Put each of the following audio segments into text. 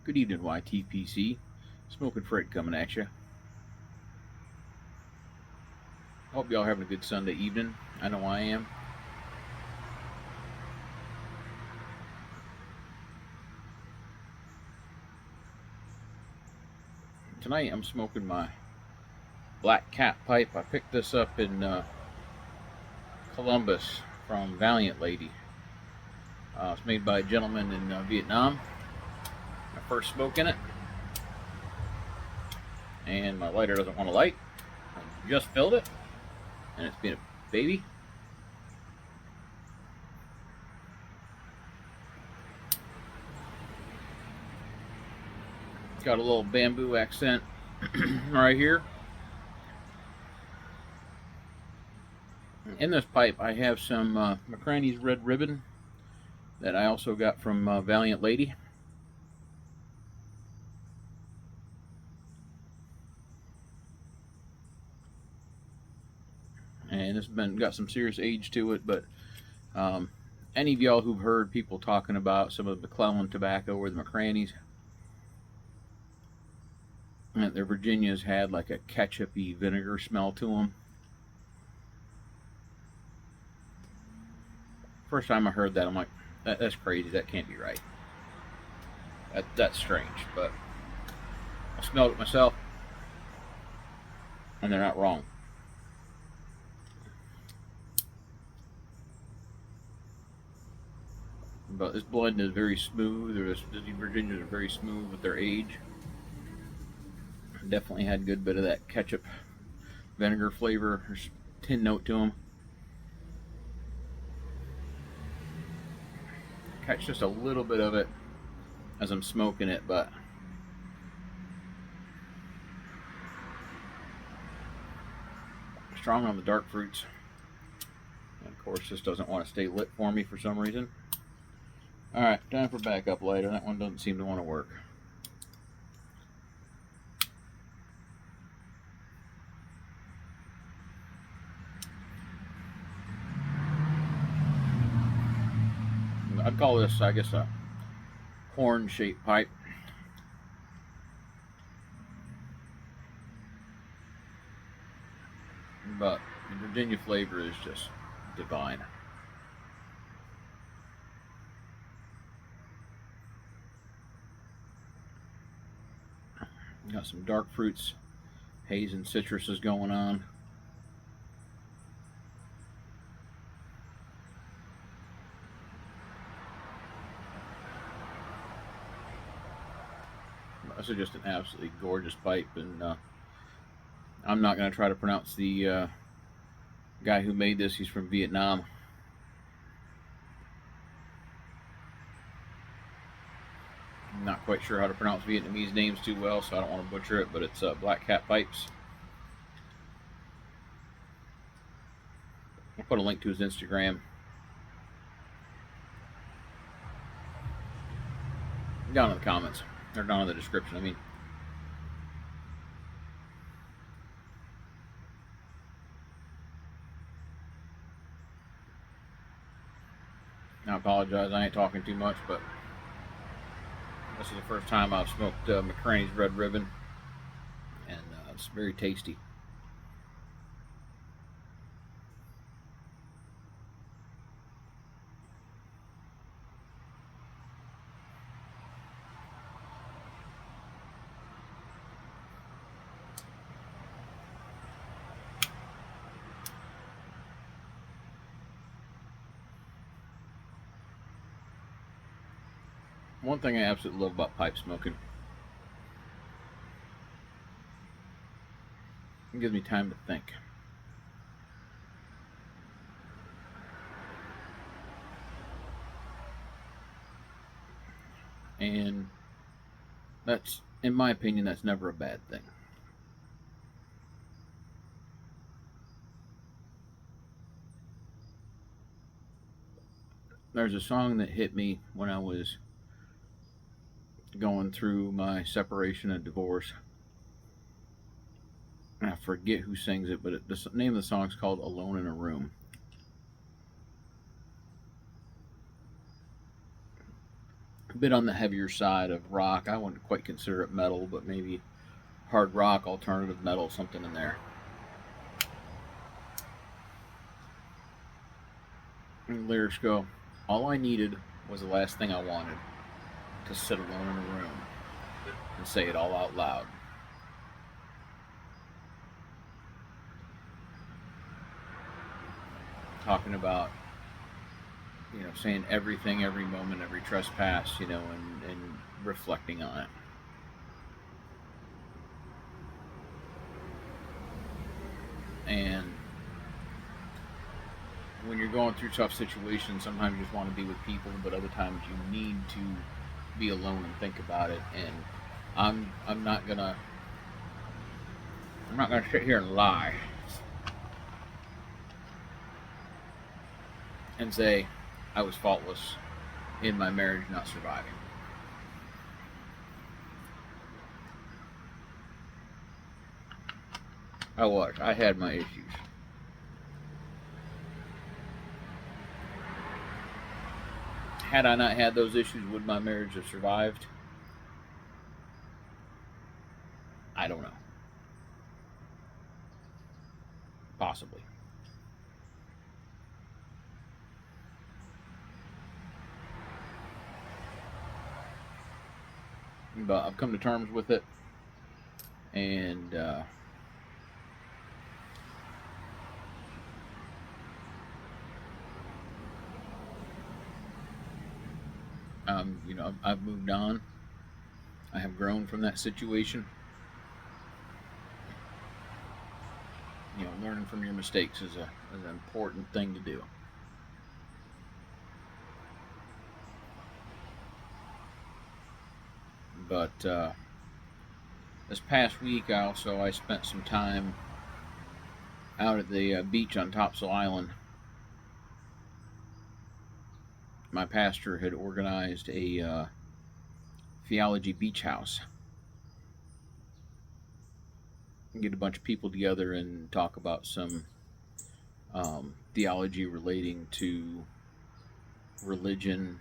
Good evening, YTPC. Smoking Fred coming at you. Hope y'all having a good Sunday evening. I know I am. Tonight I'm smoking my Black Cat pipe. I picked this up in Columbus from Valiant Lady. It's made by a gentleman in Vietnam. My first smoke in it. And my lighter doesn't want to light. I just filled it. And it's been a baby. It's got a little bamboo accent right here. In this pipe I have some McCraney's Red Ribbon that I also got from Valiant Lady. And it's got some serious age to it, but any of y'all who've heard people talking about some of the McClellan tobacco or the McCraney's, and their Virginias had like a ketchup-y vinegar smell to them. First time I heard that, I'm like, that's crazy. That can't be right. That's strange, but I smelled it myself, and they're not wrong. But this blend is very smooth. The Virginias are very smooth with their age. Definitely had a good bit of that ketchup vinegar flavor. There's a tin note to them. Catch just a little bit of it as I'm smoking it, but strong on the dark fruits. And of course, this doesn't want to stay lit for me for some reason. Alright, time for backup lighter. That one doesn't seem to want to work. I'd call this, I guess, a horn-shaped pipe. But the Virginia flavor is just divine. Got some dark fruits, haze and citruses going on. This is just an absolutely gorgeous pipe, and I'm not going to try to pronounce the guy who made this. He's from Vietnam. I'm not quite sure how to pronounce Vietnamese names too well, so I don't want to butcher it, but it's Black Cat Pipes. I'll put a link to his Instagram down in the comments, or down in the description, I mean. I apologize, I ain't talking too much, but this is the first time I've smoked McCraney's Red Ribbon, and it's very tasty. One thing I absolutely love about pipe smoking, it gives me time to think. And that's, in my opinion, that's never a bad thing. There's a song that hit me when I was going through my separation and divorce. I forget who sings it, but the name of the song is called Alone in a Room. bit on the heavier side of rock. I wouldn't quite consider it metal, but maybe hard rock, alternative metal, something in there. And the lyrics go, all I needed was the last thing I wanted, to sit alone in a room and say it all out loud. Talking about, saying everything, every moment, every trespass, and reflecting on it. And when you're going through tough situations, sometimes you just want to be with people, but other times you need to be alone and think about it. And I'm not gonna sit here and lie and say I was faultless in my marriage not surviving. I had my issues. Had I not had those issues, would my marriage have survived? I don't know. Possibly. But I've come to terms with it, and I've moved on. I have grown from that situation. Learning from your mistakes is an important thing to do. But this past week, I spent some time out at the beach on Topsail Island. My pastor had organized a Theology beach house. Get a bunch of people together and talk about some theology relating to religion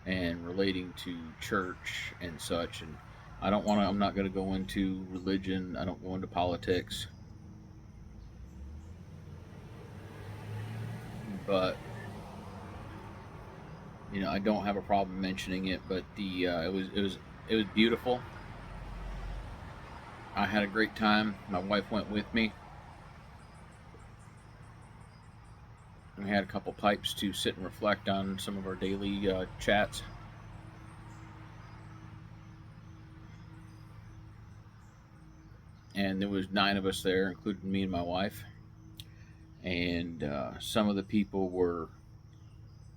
and relating to church and such. And I'm not going to go into religion. I don't go into politics. But I don't have a problem mentioning it. But it was beautiful. I had a great time. My wife went with me. We had a couple pipes to sit and reflect on some of our daily chats. And there was 9 of us there, including me and my wife. And some of the people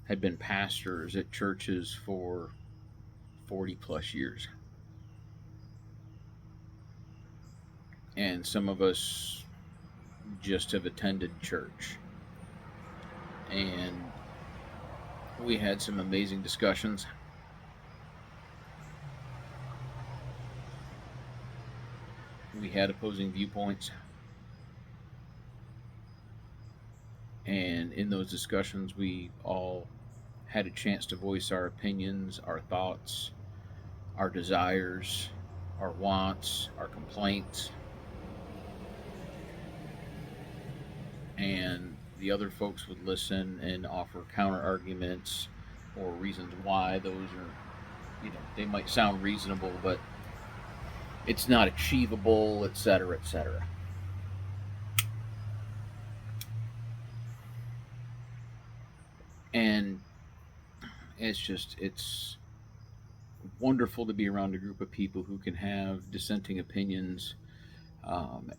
had been pastors at churches for 40 plus years. And some of us just have attended church. And we had some amazing discussions. We had opposing viewpoints. And in those discussions, we all had a chance to voice our opinions, our thoughts, our desires, our wants, our complaints. And the other folks would listen and offer counter arguments or reasons why those are, they might sound reasonable, but it's not achievable, etc., etc. And it's wonderful to be around a group of people who can have dissenting opinions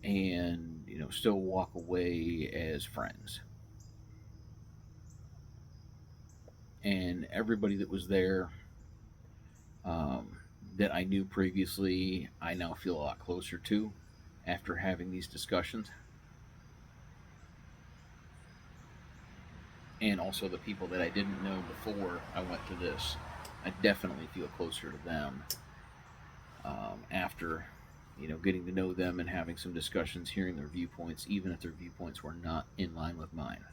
and still walk away as friends. And everybody that was there that I knew previously, I now feel a lot closer to after having these discussions. And also the people that I didn't know before I went to this, I definitely feel closer to them after getting to know them and having some discussions, hearing their viewpoints, even if their viewpoints were not in line with mine.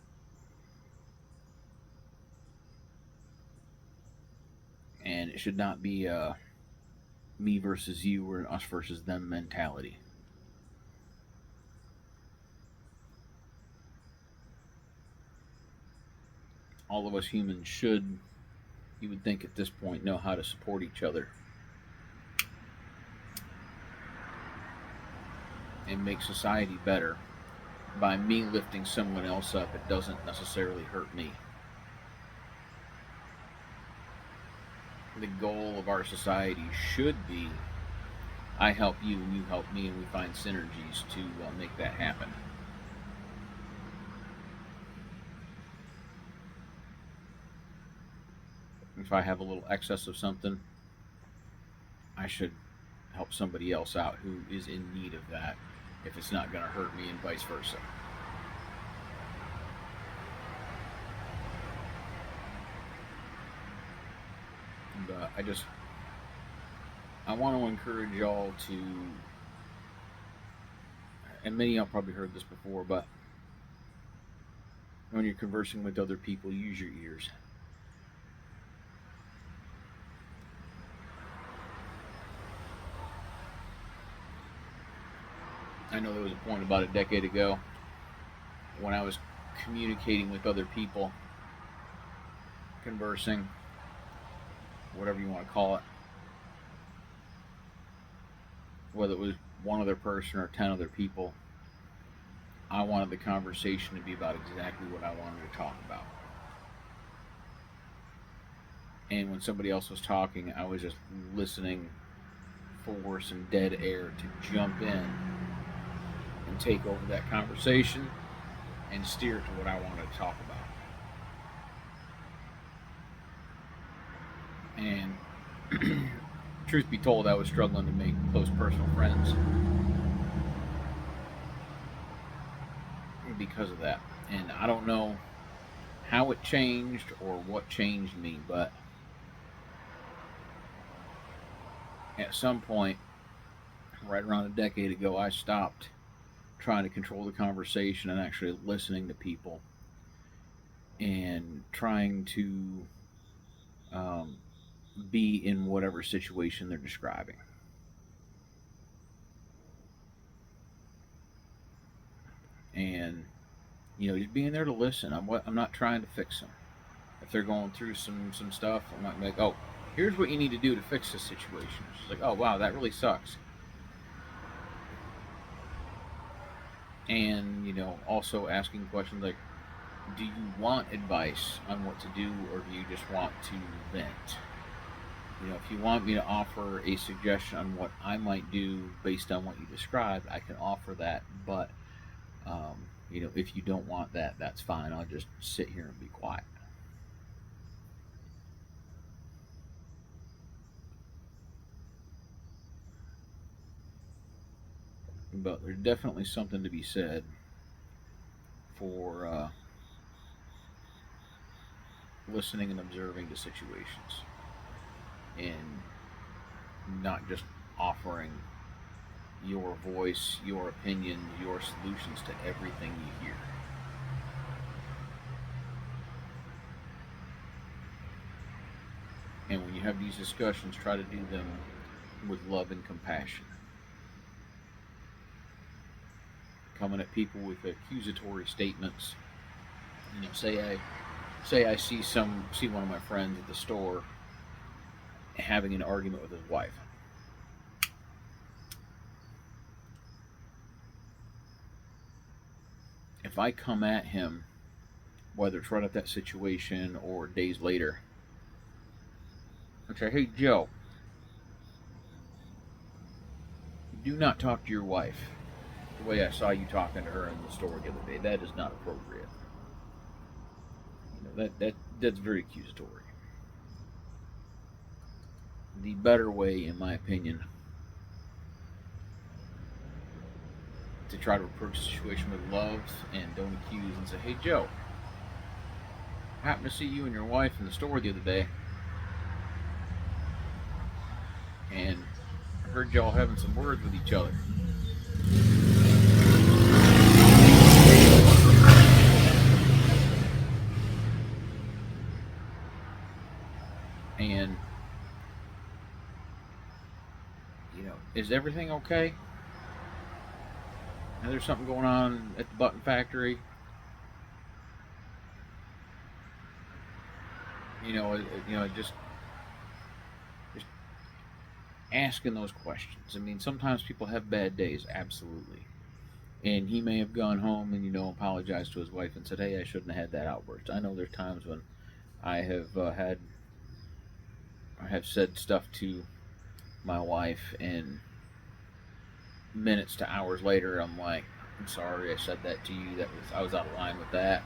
And it should not be a me versus you or an us versus them mentality. All of us humans should, you would think at this point, know how to support each other and make society better. By me lifting someone else up, it doesn't necessarily hurt me. The goal of our society should be I help you and you help me, and we find synergies to make that happen. If I have a little excess of something, I should help somebody else out who is in need of that if it's not going to hurt me, and vice versa. But I want to encourage y'all to, and many of y'all probably heard this before, but when you're conversing with other people, use your ears. I know there was a point about a decade ago when I was communicating with other people, conversing, whatever you want to call it, whether it was one other person or 10 other people, I wanted the conversation to be about exactly what I wanted to talk about. And when somebody else was talking, I was just listening for some dead air to jump in and take over that conversation and steer it to what I wanted to talk about. And truth be told, I was struggling to make close personal friends because of that. And I don't know how it changed or what changed me, but at some point, right around a decade ago, I stopped trying to control the conversation and actually listening to people and trying to be in whatever situation they're describing. And just being there to listen. I'm not trying to fix them. If they're going through some stuff, I'm not like, oh, here's what you need to do to fix this situation. It's like, oh wow, that really sucks. And also asking questions like, do you want advice on what to do, or do you just want to vent? If you want me to offer a suggestion on what I might do based on what you described, I can offer that. But if you don't want that, that's fine. I'll just sit here and be quiet. But there's definitely something to be said for listening and observing the situations, and not just offering your voice, your opinion, your solutions to everything you hear. And when you have these discussions, try to do them with love and compassion. Coming at people with accusatory statements. Say I see one of my friends at the store having an argument with his wife. If I come at him, whether it's right at that situation or days later, and say, hey Joe, do not talk to your wife the way I saw you talking to her in the store the other day. That is not appropriate. That's very accusatory. The better way, in my opinion, to try to approach the situation with love and don't accuse, and say, hey Joe, I happened to see you and your wife in the store the other day, and I heard y'all having some words with each other. And Is everything okay? Is there something going on at the button factory? Just asking those questions. I mean, sometimes people have bad days, absolutely. And he may have gone home and apologized to his wife and said, "Hey, I shouldn't have had that outburst." I know there's times when I have said stuff to my wife, and minutes to hours later, I'm like, "I'm sorry, I said that to you. I was out of line with that."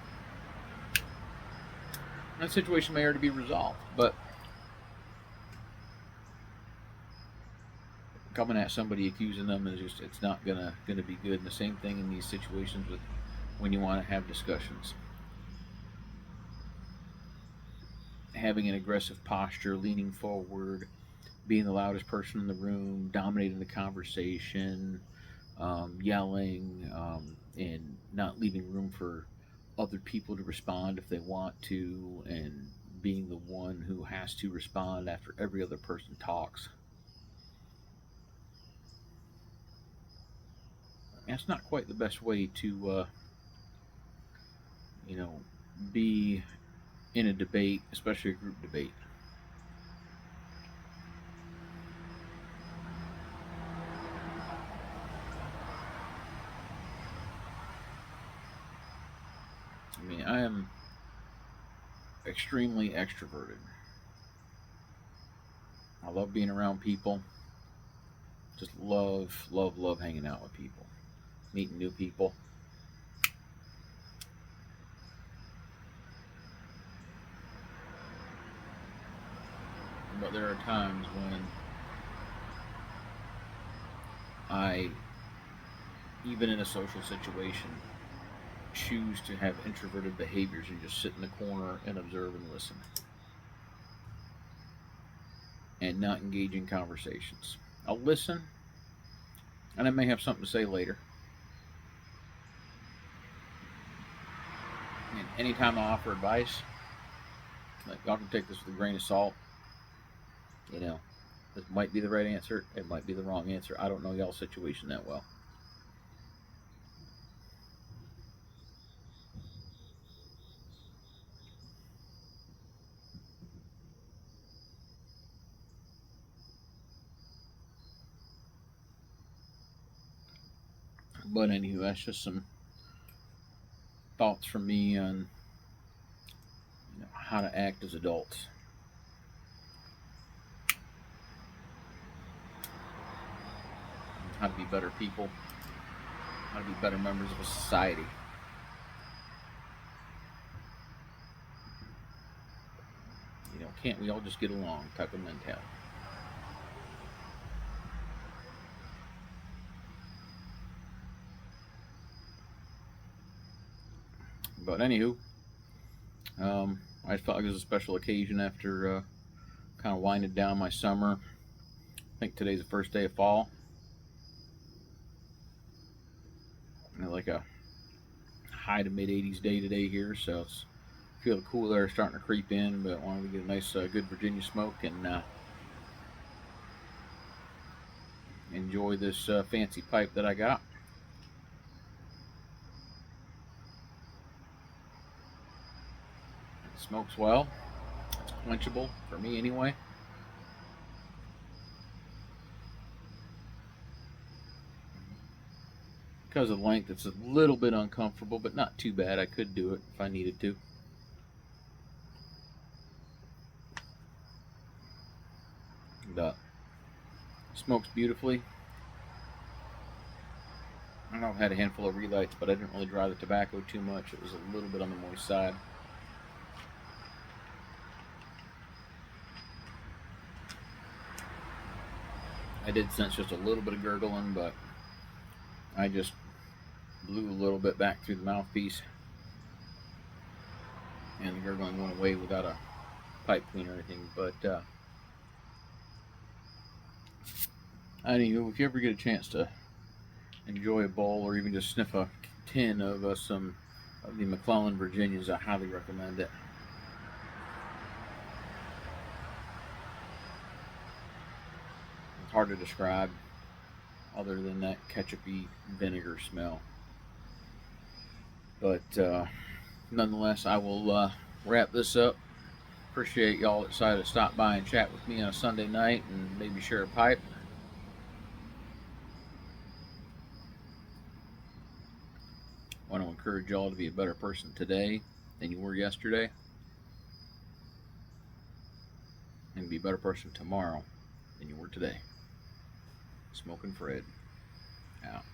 That situation may already be resolved, but coming at somebody accusing them is it's not gonna be good. And the same thing in these situations with when you want to have discussions. Having an aggressive posture, leaning forward, being the loudest person in the room, dominating the conversation, yelling, and not leaving room for other people to respond if they want to, and being the one who has to respond after every other person talks. That's not quite the best way to, you know, be in a debate, especially a group debate. I mean, I am extremely extroverted. I love being around people. Just love, love, love hanging out with people, meeting new people. But there are times when I, even in a social situation, choose to have introverted behaviors and just sit in the corner and observe and listen and not engage in conversations. I'll listen and I may have something to say later. And anytime I offer advice, like, y'all can take this with a grain of salt. You know, this might be the right answer, it might be the wrong answer. I don't know y'all's situation that well. But anywho, that's just some thoughts from me on how to act as adults, how to be better people, how to be better members of a society. Can't we all just get along type of mentality. But anywho, I felt like it was a special occasion after kind of winding down my summer. I think today's the first day of fall. Like a high to mid 80s day today here, so it's feel the cool air starting to creep in. But wanted to get a nice, good Virginia smoke and enjoy this fancy pipe that I got. It smokes well. It's quenchable for me anyway. Because of the length, it's a little bit uncomfortable, but not too bad. I could do it if I needed to. The smokes beautifully. I know I've had a handful of relights, but I didn't really dry the tobacco too much. It was a little bit on the moist side. I did sense just a little bit of gurgling, but I just blew a little bit back through the mouthpiece, and the gurgling went away without a pipe cleaner or anything. But anywho, if you ever get a chance to enjoy a bowl or even just sniff a tin of some of the McClellan Virginias, I highly recommend it. It's hard to describe. other than that ketchupy vinegar smell. But nonetheless, I will wrap this up. Appreciate y'all that decided to stop by and chat with me on a Sunday night and maybe share a pipe. I want to encourage y'all to be a better person today than you were yesterday, and be a better person tomorrow than you were today. Smoking Fred out.